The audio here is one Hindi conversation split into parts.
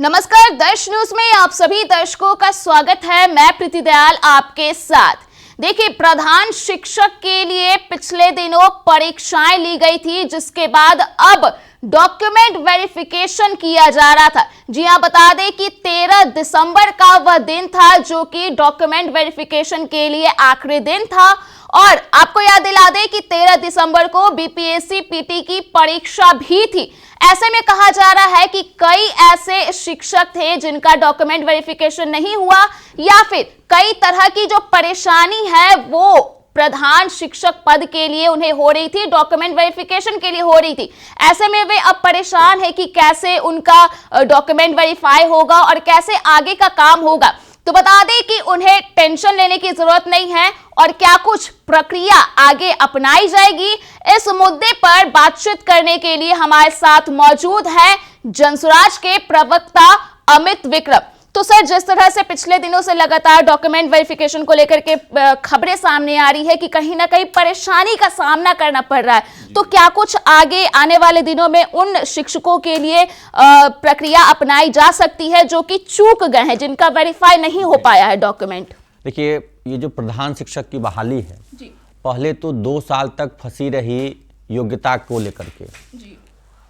नमस्कार, दर्श न्यूज में आप सभी दर्शकों का स्वागत है। मैं प्रीति दयाल आपके साथ। देखिए, प्रधान शिक्षक के लिए पिछले दिनों परीक्षाएं ली गई थी, जिसके बाद अब डॉक्यूमेंट वेरिफिकेशन किया जा रहा था। जी हां, बता दें कि 13 दिसंबर का वह दिन था जो कि डॉक्यूमेंट वेरिफिकेशन के लिए आखिरी दिन था। और आपको याद दिला दें कि 13 दिसंबर को बीपीएससी पीटी की परीक्षा भी थी। ऐसे में कहा जा रहा है कि कई ऐसे शिक्षक थे जिनका डॉक्यूमेंट वेरिफिकेशन नहीं हुआ, या फिर कई तरह की जो परेशानी है वो प्रधान शिक्षक पद के लिए उन्हें हो रही थी, डॉक्यूमेंट वेरिफिकेशन के लिए हो रही थी। ऐसे में वे अब परेशान है कि कैसे उनका डॉक्यूमेंट वेरीफाई होगा और कैसे आगे का काम होगा। तो बता दें कि उन्हें टेंशन लेने की जरूरत नहीं है और क्या कुछ प्रक्रिया आगे अपनाई जाएगी, इस मुद्दे पर बातचीत करने के लिए हमारे साथ मौजूद है जनसुराज के प्रवक्ता अमित विक्रम। तो सर, जिस तरह से पिछले दिनों से लगातार डॉक्यूमेंट वेरिफिकेशन को लेकर के खबरें सामने आ रही है कि कहीं ना कहीं परेशानी का सामना करना पड़ रहा है, तो क्या कुछ आगे आने वाले दिनों में उन शिक्षकों के लिए प्रक्रिया अपनाई जा सकती है जो कि चूक गए हैं, जिनका वेरीफाई नहीं हो पाया है डॉक्यूमेंट? देखिए, ये जो प्रधान शिक्षक की बहाली है, पहले तो 2 साल तक फंसी रही योग्यता को लेकर के।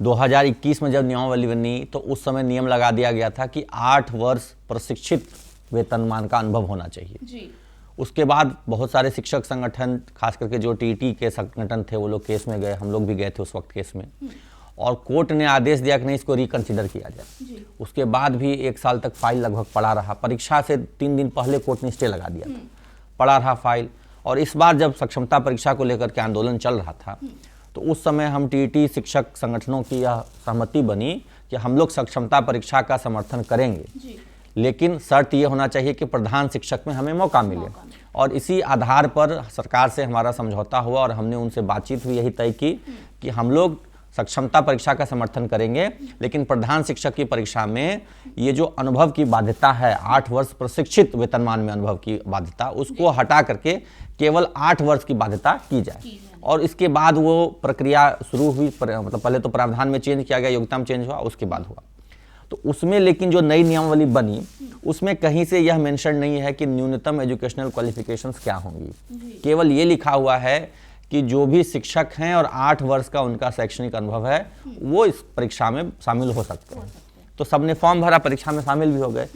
2021 में जब नियमावली बनी तो उस समय नियम लगा दिया गया था कि 8 वर्ष प्रशिक्षित वेतनमान का अनुभव होना चाहिए। उसके बाद बहुत सारे शिक्षक संगठन, खास करके जो टीटी के संगठन थे, वो लोग केस में गए, हम लोग भी गए थे उस वक्त केस में, और कोर्ट ने आदेश दिया कि नहीं, इसको रिकंसिडर किया जाए। उसके बाद भी 1 साल तक फाइल लगभग पड़ा रहा। परीक्षा से 3 दिन पहले कोर्ट ने स्टे लगा दिया था, पड़ा रहा फाइल। और इस बार जब सक्षमता परीक्षा को लेकर के आंदोलन चल रहा था, तो उस समय हम टीटी शिक्षक संगठनों की यह सहमति बनी कि हम लोग सक्षमता परीक्षा का समर्थन करेंगे, लेकिन शर्त यह होना चाहिए कि प्रधान शिक्षक में हमें मौका मिले। और इसी आधार पर सरकार से हमारा समझौता हुआ और हमने उनसे बातचीत भी यही तय की कि हम लोग सक्षमता परीक्षा का समर्थन करेंगे, लेकिन प्रधान शिक्षक की परीक्षा में ये जो अनुभव की बाध्यता है, 8 वर्ष प्रशिक्षित वेतनमान में अनुभव की बाध्यता, उसको हटा करके केवल 8 वर्ष की बाध्यता की जाए। और इसके बाद वो प्रक्रिया शुरू हुई, मतलब पहले तो प्रावधान में चेंज किया गया, योग्यता में चेंज हुआ, उसके बाद हुआ। तो उसमें लेकिन जो नई नियमावली बनी, उसमें कहीं से यह मेंशन नहीं है कि न्यूनतम एजुकेशनल क्वालिफिकेशंस क्या होंगी। केवल ये लिखा हुआ है कि जो भी शिक्षक हैं और 8 वर्ष का उनका शैक्षणिक अनुभव है, वो इस परीक्षा में शामिल हो सकते हैं। तो सबने फॉर्म भरा, परीक्षा में शामिल भी हो गए।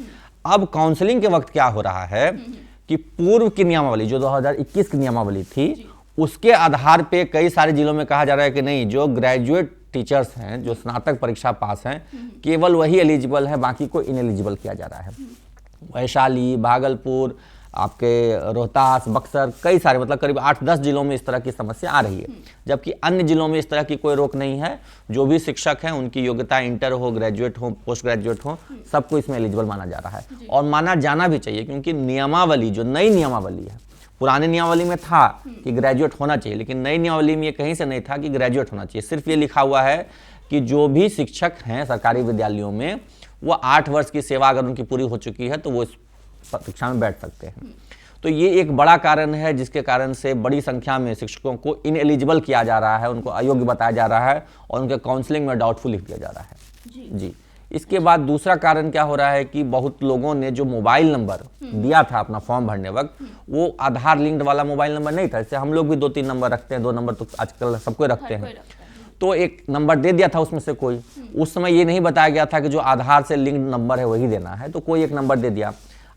अब काउंसलिंग के वक्त क्या हो रहा है कि पूर्व की नियमावली, जो 2021 की नियमावली थी, उसके आधार पे कई सारे जिलों में कहा जा रहा है कि नहीं, जो ग्रेजुएट टीचर्स हैं, जो स्नातक परीक्षा पास हैं, केवल वही एलिजिबल है, बाकी को इनएलिजिबल किया जा रहा है। वैशाली, भागलपुर, आपके रोहतास, बक्सर, कई सारे, मतलब करीब 8-10 जिलों में इस तरह की समस्या आ रही है, जबकि अन्य जिलों में इस तरह की कोई रोक नहीं है। जो भी शिक्षक हैं, उनकी योग्यता इंटर हो, ग्रेजुएट हो, पोस्ट ग्रेजुएट हो, सबको इसमें एलिजिबल माना जा रहा है। और माना जाना भी चाहिए, क्योंकि नियमावली, जो नई नियमावली है, पुराने नियमावली में था कि ग्रेजुएट होना चाहिए, लेकिन नई नियमावली में ये कहीं से नहीं था कि ग्रेजुएट होना चाहिए। सिर्फ ये लिखा हुआ है कि जो भी शिक्षक हैं सरकारी विद्यालयों में, वो 8 वर्ष की सेवा अगर उनकी पूरी हो चुकी है तो वो इस परीक्षा में बैठ सकते हैं। तो ये एक बड़ा कारण है जिसके कारण से बड़ी संख्या में शिक्षकों को इनएलिजिबल किया जा रहा है, उनको अयोग्य बताया जा रहा है और उनके काउंसलिंग में डाउटफुल लिख दिया जा रहा है। जी। इसके बाद दूसरा कारण क्या हो रहा है कि बहुत लोगों ने जो मोबाइल नंबर दिया था अपना फॉर्म भरने वक्त, वो आधार लिंक्ड वाला मोबाइल नंबर नहीं था। जैसे हम लोग भी 2-3 नंबर रखते हैं, 2 नंबर तो आजकल सबको रखते हैं। तो एक नंबर दे दिया था उसमें से कोई, उस समय ये नहीं बताया गया था कि जो आधार से लिंक्ड नंबर है वही देना है, तो कोई एक नंबर दे दिया।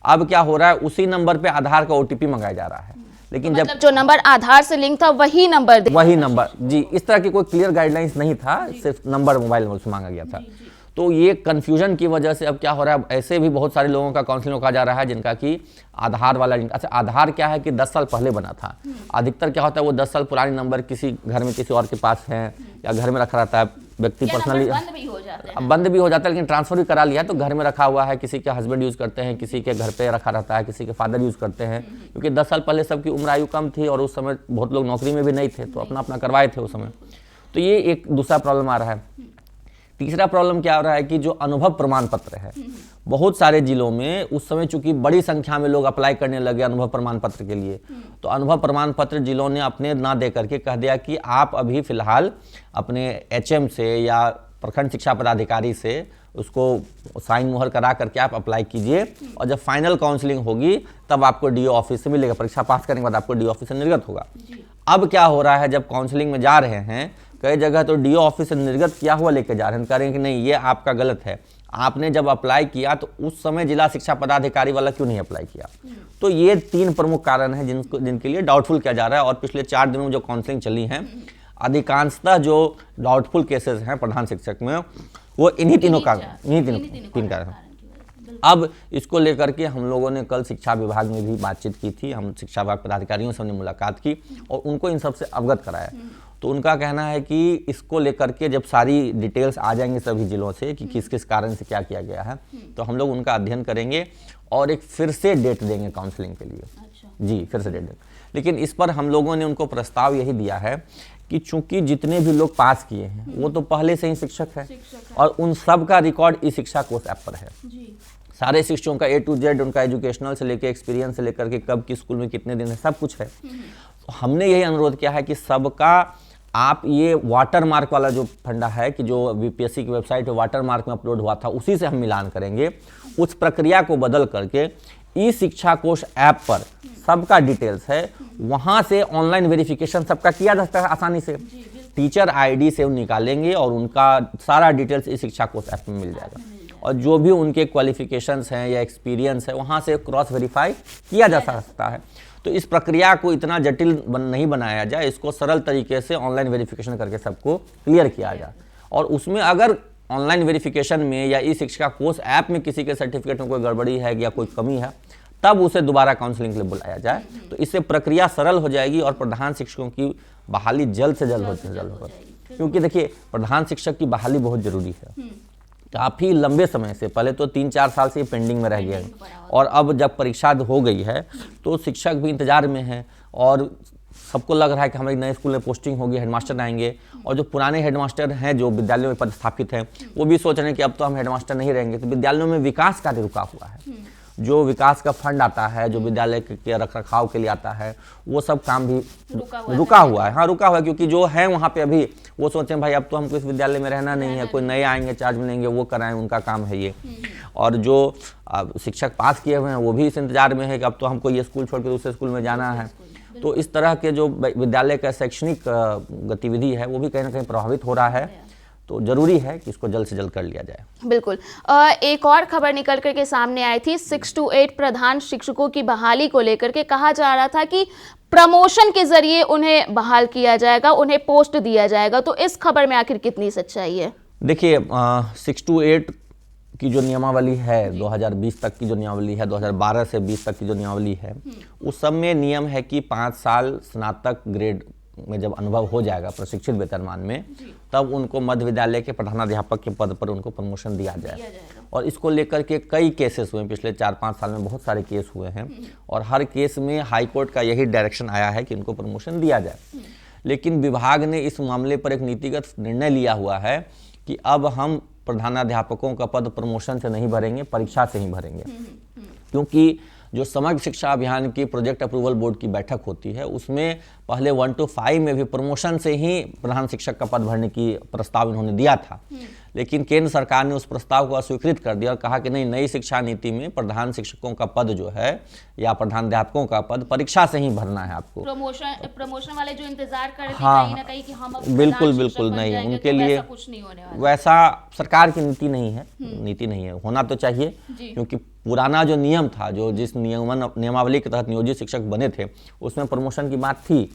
अब क्या हो रहा है, उसी नंबर पे आधार का OTP मंगाया जा रहा है, लेकिन मतलब जो नंबर आधार से लिंक था वही नंबर जी, इस तरह की कोई क्लियर गाइडलाइंस नहीं था, सिर्फ नंबर, मोबाइल नंबर से मांगा गया था। तो ये कंफ्यूजन की वजह से अब क्या हो रहा है, ऐसे भी बहुत सारे लोगों का काउंसलिंग कहा जा रहा है जिनका कि आधार वाला लिंक, अच्छा आधार क्या है कि 10 साल पहले बना था। अधिकतर क्या होता है, वो 10 साल पुराने नंबर किसी घर में किसी और के पास है या घर में रखा रहता है, व्यक्ति पर्सनली बंद भी हो जाता है, लेकिन ट्रांसफर भी करा लिया है तो घर में रखा हुआ है, किसी के हस्बैंड यूज करते हैं, किसी के घर पे रखा रहता है, किसी के फादर यूज करते हैं, क्योंकि 10 साल पहले सबकी उम्र आयु कम थी और उस समय बहुत लोग नौकरी में भी नहीं थे, तो अपना अपना करवाए थे उस समय। तो ये एक दूसरा प्रॉब्लम आ रहा है। तीसरा प्रॉब्लम क्या हो रहा है कि जो अनुभव प्रमाण पत्र है, बहुत सारे जिलों में उस समय चूंकि बड़ी संख्या में लोग अप्लाई करने लगे अनुभव प्रमाण पत्र के लिए, तो अनुभव प्रमाण पत्र जिलों ने अपने ना दे करके कह दिया कि आप अभी फिलहाल अपने HM से या प्रखंड शिक्षा पदाधिकारी से उसको साइन मुहर करा करके आप अप्लाई कीजिए, और जब फाइनल काउंसलिंग होगी तब आपको डीओ ऑफिस से मिलेगा। परीक्षा पास करने के बाद आपको डीओ ऑफिस से निर्गत होगा। अब क्या हो रहा है, जब काउंसलिंग में जा रहे हैं कई जगह तो डीओ ऑफिस से निर्गत किया हुआ लेके जा रहे हैं, कह रहे हैं कि नहीं ये आपका गलत है, आपने जब अप्लाई किया तो उस समय जिला शिक्षा पदाधिकारी वाला क्यों नहीं अप्लाई किया। तो ये 3 प्रमुख कारण हैं जिनके लिए डाउटफुल किया जा रहा है। और पिछले 4 दिनों में जो काउंसलिंग चली है, अधिकांशतः जो डाउटफुल केसेस हैं प्रधान शिक्षक में, वो इन्हीं तीन कारण हैं। अब इसको लेकर के हम लोगों ने कल शिक्षा विभाग में भी बातचीत की थी, हम शिक्षा विभाग पदाधिकारियों से हमने मुलाकात की और उनको इन सब से अवगत कराया। तो उनका कहना है कि इसको लेकर के जब सारी डिटेल्स आ जाएंगे सभी जिलों से कि किस किस कारण से क्या किया गया है, तो हम लोग उनका अध्ययन करेंगे और एक फिर से डेट देंगे काउंसलिंग के लिए। जी, फिर से डेट देंगे। लेकिन इस पर हम लोगों ने उनको प्रस्ताव यही दिया है कि चूंकि जितने भी लोग पास किए हैं वो तो पहले से ही शिक्षक है और उन सब का रिकॉर्ड ई शिक्षा कोष ऐप पर है। सारे शिक्षकों का A to Z, उनका एजुकेशनल से लेकर एक्सपीरियंस से लेकर के कब किस स्कूल में कितने दिन है, सब कुछ है। तो हमने यही अनुरोध किया है कि सबका आप ये वाटर मार्क वाला जो फंडा है कि जो बीपीएससी की वेबसाइट पे वाटर मार्क में अपलोड हुआ था उसी से हम मिलान करेंगे। उस प्रक्रिया को बदल करके ई शिक्षा कोष ऐप पर सबका डिटेल्स है, वहां से ऑनलाइन वेरिफिकेशन सबका किया जा सकता है आसानी से। टीचर आईडी से निकालेंगे और उनका सारा डिटेल्स ई शिक्षा कोष ऐप में मिल जाएगा और जो भी उनके क्वालिफिकेशंस हैं या एक्सपीरियंस है वहां से क्रॉस वेरीफाई किया जा सकता है। तो इस प्रक्रिया को इतना जटिल नहीं बनाया जाए, इसको सरल तरीके से ऑनलाइन वेरिफिकेशन करके सबको क्लियर किया जाए। और उसमें अगर ऑनलाइन वेरिफिकेशन में या ई शिक्षा कोष ऐप में किसी के सर्टिफिकेट में कोई गड़बड़ी है या कोई कमी है, तब उसे दोबारा काउंसलिंग के लिए बुलाया जाए। तो इससे प्रक्रिया सरल हो जाएगी और प्रधान शिक्षकों की बहाली जल्द से जल्द होगा। क्योंकि देखिए, प्रधान शिक्षक की बहाली बहुत जरूरी है। काफ़ी लंबे समय से, पहले तो 3-4 साल से पेंडिंग में रह गया है और अब जब परीक्षा हो गई है तो शिक्षक भी इंतजार में हैं और सबको लग रहा है कि हमारे नए स्कूल में पोस्टिंग होगी, हेडमास्टर आएंगे। और जो पुराने हेडमास्टर हैं जो विद्यालयों में पदस्थापित हैं वो भी सोच रहे हैं कि अब तो हम हेडमास्टर नहीं रहेंगे। तो विद्यालयों में विकास कार्य रुका हुआ है, जो विकास का फंड आता है, जो विद्यालय के रखरखाव के लिए आता है, वो सब काम भी रुका हुआ है। हाँ, रुका हुआ है क्योंकि जो है वहाँ पे अभी वो सोचें भाई अब तो हमको इस विद्यालय में रहना नहीं है, कोई नए आएंगे चार्ज मिलेंगे वो कराएं, उनका काम है ये। और जो शिक्षक पास किए हुए हैं वो भी इस इंतजार में है कि अब तो हमको ये स्कूल छोड़ के दूसरे स्कूल में जाना है। तो इस तरह के जो विद्यालय का शैक्षणिक गतिविधि है वो भी कहीं ना कहीं प्रभावित हो रहा है। तो जरूरी है कि इसको जल्द से जल्द कर लिया जाए। बिल्कुल। एक और खबर निकल करके सामने आई थी, 6 to 8 प्रधान शिक्षकों की बहाली को लेकर के कहा जा रहा था कि प्रमोशन के जरिए उन्हें बहाल किया जाएगा, उन्हें पोस्ट दिया जाएगा। तो इस खबर में आखिर कितनी सच्चाई है? देखिए, 6 to 8 की जो नियमावली है 2020 तक की जो नियमावली है, 2012 से 20 तक की जो नियमावली है, उस सब में नियम है कि 5 साल स्नातक ग्रेड में जब अनुभव हो जाएगा प्रशिक्षित वेतनमान में, तब उनको मध्य विद्यालय के प्रधानाध्यापक के पद पर उनको प्रमोशन दिया जाएगा। और इसको लेकर के कई केसेस हुए, पिछले 4-5 साल में बहुत सारे केस हुए हैं और हर केस में हाई कोर्ट का यही डायरेक्शन आया है कि इनको प्रमोशन दिया जाए। लेकिन विभाग ने इस मामले पर एक नीतिगत निर्णय लिया हुआ है कि अब हम प्रधानाध्यापकों का पद प्रमोशन से नहीं भरेंगे, परीक्षा से ही भरेंगे। क्योंकि जो समग्र शिक्षा अभियान की प्रोजेक्ट अप्रूवल बोर्ड की बैठक होती है उसमें पहले 1 to 5 में भी प्रमोशन से ही प्रधान शिक्षक का पद भरने की प्रस्ताव इन्होंने दिया था। लेकिन केंद्र सरकार ने उस प्रस्ताव को अस्वीकृत कर दिया और कहा कि नहीं, नई शिक्षा नीति में प्रधान शिक्षकों का पद जो है या प्रधानाध्यापकों का पद परीक्षा से ही भरना है आपको। प्रमोशन वाले जो इंतजार कर रहे थे हाँ, कहीं ना कहीं कि हम बिल्कुल नहीं है उनके लिए, कुछ नहीं होने वाला। वैसा सरकार की नीति नहीं है, नीति नहीं है, होना तो चाहिए। क्योंकि पुराना जो नियम था, जो जिस नियमावली के तहत नियोजित शिक्षक बने थे उसमें प्रमोशन की बात थी।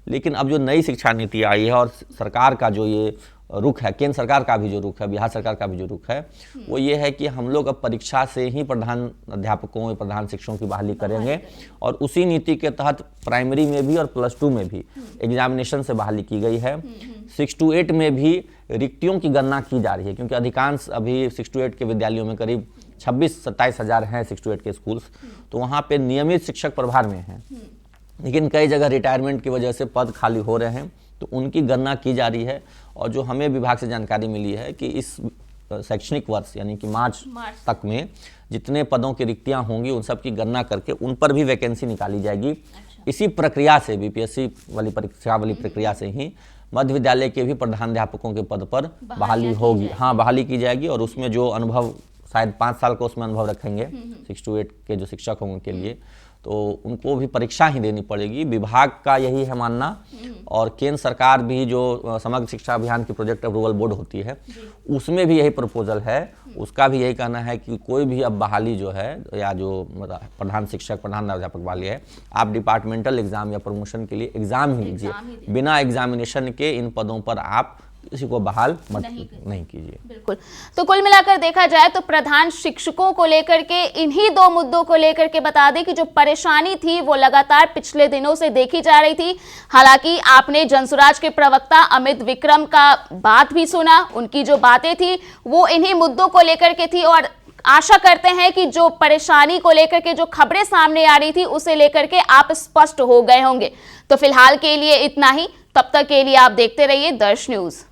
लेकिन अब जो नई शिक्षा नीति आई है और सरकार का जो ये रुख है, केंद्र सरकार का भी जो रुख है, बिहार सरकार का भी जो रुख है, वो ये है कि हम लोग अब परीक्षा से ही प्रधान अध्यापकों या प्रधान शिक्षकों की बहाली करेंगे। और उसी नीति के तहत प्राइमरी में भी और +2 में भी एग्जामिनेशन से बहाली की गई है। 6 to 8 में भी रिक्तियों की गणना की जा रही है क्योंकि अधिकांश अभी 6 to 8 के विद्यालयों में करीब 26-27 हज़ार हैं 6 to 8 के स्कूल्स, तो वहाँ पे नियमित शिक्षक प्रभार में हैं। लेकिन कई जगह रिटायरमेंट की वजह से पद खाली हो रहे हैं, तो उनकी गणना की जा रही है। और जो हमें विभाग से जानकारी मिली है कि इस शैक्षणिक वर्ष यानी कि मार्च तक में जितने पदों की रिक्तियां होंगी उन सब की गणना करके उन पर भी वैकेंसी निकाली जाएगी। इसी प्रक्रिया से, बीपीएससी वाली परीक्षा वाली प्रक्रिया से ही मध्य विद्यालय के भी प्रधानाध्यापकों के पद पर बहाली होगी। हाँ, बहाली की जाएगी और उसमें जो अनुभव शायद 5 साल का उसमें अनुभव रखेंगे 6 to 8 के जो शिक्षक होंगे उनके लिए, तो उनको भी परीक्षा ही देनी पड़ेगी। विभाग का यही है मानना, और केंद्र सरकार भी जो समग्र शिक्षा अभियान की प्रोजेक्ट अप्रूवल बोर्ड होती है उसमें भी यही प्रपोजल है, उसका भी यही कहना है कि कोई भी अब बहाली जो है या जो प्रधान शिक्षक प्रधानाध्यापक वाली है, आप डिपार्टमेंटल एग्जाम या प्रमोशन के लिए एग्जाम ही लीजिए, बिना एग्जामिनेशन के इन पदों पर आप किसी को बहाल नहीं कीजिए। बिल्कुल। तो कुल मिलाकर देखा जाए तो प्रधान शिक्षकों को लेकर के इन्हीं 2 मुद्दों को लेकर के बता दें कि जो परेशानी थी वो लगातार पिछले दिनों से देखी जा रही थी। हालांकि आपने जनसुराज के प्रवक्ता अमित विक्रम का बात भी सुना, उनकी जो बातें थी वो इन्हीं मुद्दों को लेकर के थी, और आशा करते हैं कि जो परेशानी को लेकर के जो खबरें सामने आ रही थी उसे लेकर के आप स्पष्ट हो गए होंगे। तो फिलहाल के लिए इतना ही, तब तक के लिए आप देखते रहिए दर्श न्यूज।